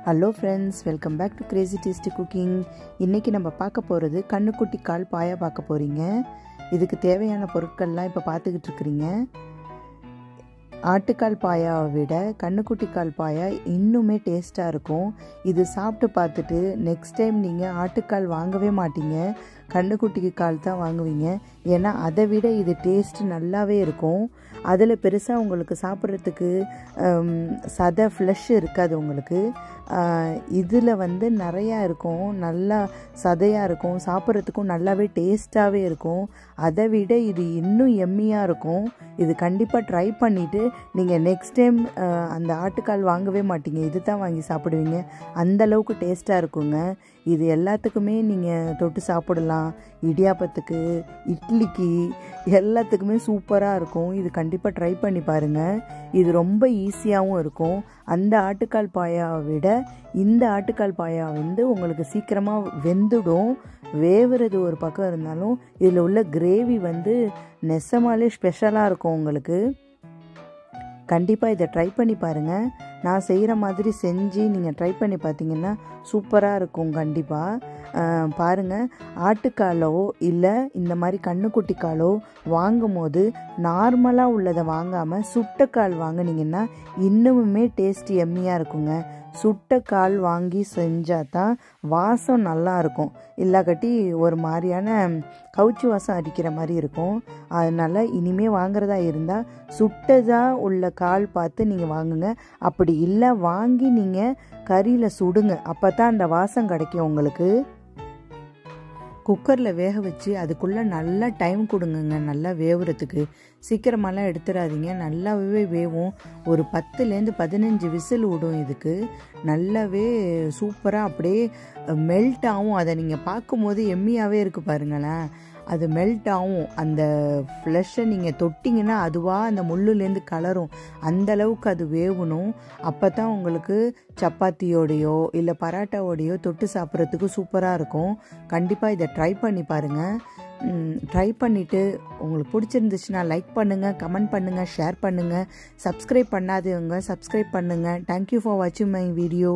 Hello friends, welcome back to crazy tasty cooking. இன்றைக்கி நம்ம பார்க்க போகிறது கண்ணுக்குட்டி கால் பாயா பார்க்க போகிறீங்க. இதுக்கு தேவையான பொருட்கள்லாம் இப்போ பார்த்துக்கிட்டு இருக்கிறீங்க. ஆட்டுக்கால் பாயாவை விட கண்ணுக்குட்டி கால் பாயா இன்னுமே டேஸ்ட்டாக இருக்கும். இது சாப்பிட்டு பார்த்துட்டு நெக்ஸ்ட் டைம் நீங்கள் ஆட்டுக்கால் வாங்கவே மாட்டீங்க, கண்ணுக்குட்டிக்கு கால் தான் வாங்குவீங்க. ஏன்னா அதை விட இது டேஸ்ட்டு நல்லாவே இருக்கும். அதில் பெருசாக உங்களுக்கு சாப்பிட்றதுக்கு சதை ஃப்ளஷ் இருக்காது. உங்களுக்கு இதில் நிறையா இருக்கும், நல்லா சதையாக இருக்கும், சாப்பிட்றதுக்கும் நல்லாவே டேஸ்ட்டாகவே இருக்கும். அதை விட இது இன்னும் எம்மியாக இருக்கும். இது கண்டிப்பாக ட்ரை பண்ணிவிட்டு நீங்கள் நெக்ஸ்ட் டைம் அந்த ஆட்டுக்கால் வாங்கவே மாட்டீங்க, இது தான் வாங்கி சாப்பிடுவீங்க. அந்தளவுக்கு டேஸ்ட்டாக இருக்குங்க. இது எல்லாத்துக்குமே நீங்கள் தொட்டு சாப்பிடலாம். இடியாப்பத்துக்கு, இட்லிக்கு, எல்லாத்துக்குமே சூப்பராக இருக்கும். இது கண்டிப்பாக ட்ரை பண்ணி பாருங்கள். இது ரொம்ப ஈஸியாகவும் இருக்கும். அந்த ஆட்டுக்கால் பாயாவை விட இந்த ஆட்டுக்கால் பாயா உங்களுக்கு சீக்கிரமாக வெந்துடும். வேவுறது ஒரு பக்கம் இருந்தாலும் இதில் உள்ள கிரேவி நெசமாலே ஸ்பெஷலாக இருக்கும். உங்களுக்கு கண்டிப்பாக இதை ட்ரை பண்ணி பாருங்கள். நான் செய்கிற மாதிரி செஞ்சு நீங்கள் ட்ரை பண்ணி பார்த்தீங்கன்னா சூப்பராக இருக்கும். கண்டிப்பாக பாருங்கள். ஆட்டுக்காலோ இல்லை இந்த மாதிரி கண்ணுக்குட்டி காலோ வாங்கும் போது நார்மலாக உள்ளதை வாங்காமல் சுட்டக்கால் வாங்கினீங்கன்னா இன்னுமே டேஸ்ட் எம்மியாக இருக்குங்க. சுட்டக்கால் வாங்கி செஞ்சால் தான் வாசம் நல்லா இருக்கும். இல்லாக்கட்டி ஒரு மாதிரியான கவுச்சி வாசம் அடிக்கிற மாதிரி இருக்கும். அதனால் இனிமேல் வாங்குறதா இருந்தால் சுட்டதாக உள்ள கால் பார்த்து நீங்கள் வாங்குங்க. அப்படி இல்லை, வாங்கி நீங்கள் கறியில் சுடுங்க, அப்போ தான் அந்த வாசம் கிடைக்கும் உங்களுக்கு. குக்கரில் வேக வச்சு அதுக்குள்ளே நல்லா டைம் கொடுங்க, நல்லா வேவுறதுக்கு. சீக்கிரமாலாம் எடுத்துடாதீங்க, நல்லாவே வேவும். ஒரு 10லேருந்து 15 விசில் விடும். இதுக்கு நல்லாவே சூப்பராக அப்படியே மெல்ட் ஆகும். அதை நீங்கள் பார்க்கும்போது எம்மியாகவே இருக்குது பாருங்களேன். அது மெல்ட் ஆகும். அந்த ஃப்ளஷை நீங்கள் தொட்டிங்கன்னா அதுவாக அந்த முள்ளுலேருந்து கலரும். அந்தளவுக்கு அது வேகணும். அப்போ தான் உங்களுக்கு சப்பாத்தியோடையோ இல்லை பராட்டாவோடையோ தொட்டு சாப்பிட்றதுக்கு சூப்பராக இருக்கும். கண்டிப்பாக இதை ட்ரை பண்ணி பாருங்கள். ட்ரை பண்ணிவிட்டு உங்களுக்கு பிடிச்சிருந்துச்சுன்னா லைக் பண்ணுங்கள், கமெண்ட் பண்ணுங்கள், ஷேர் பண்ணுங்கள். சப்ஸ்கிரைப் பண்ணாதவங்க சப்ஸ்கிரைப் பண்ணுங்கள். தேங்க்யூ ஃபார் வாட்சிங் மை வீடியோ.